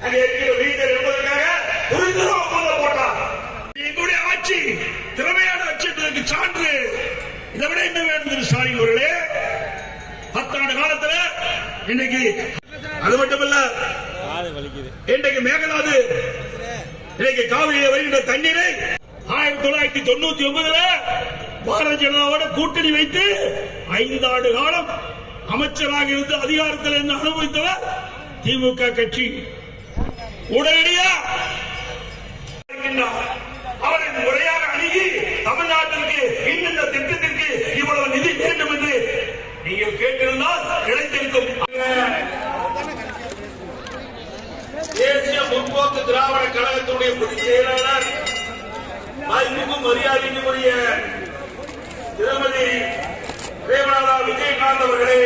அங்கே இருக்கிற வீட்டர் என்பதற்காக புரிந்துணர்வு ஒப்பந்தம் போட்டார். எங்களுடைய ஆட்சி திறமையான ஆட்சி என்பதற்கு சான்று இதை விட என்ன வேண்டும் ஸ்டாலின் அவர்களே? 10 ஆண்டு காலத்தில் இன்னைக்கு அது மட்டுமல்ல, இன்றைக்கு மேகதாது இன்னைக்கு காவிரியில் வருகின்ற தண்ணீரை 1999 பாரதிய ஜனதாவோட கூட்டணி வைத்து 5 ஆண்டு காலம் அமைச்சராக இருந்து அதிகாரத்தில் இருந்து அனுபவித்தவர் திமுக கட்சி. உடனடியாக அவரை முறையாக அணுகி தமிழ்நாட்டிற்கு இந்த திட்டத்திற்கு இவ்வளவு நிதி வேண்டும் என்று நீங்கள் கேட்டிருந்தால் கிடைத்திருக்கும். தேசிய முற்போக்கு திராவிட கழகத்துடைய பொதுச் செயலாளர் மதிப்புக்கும் மரியாதைக்குரிய திருமதி பிரேமலதா விஜயகாந்த் அவர்களே,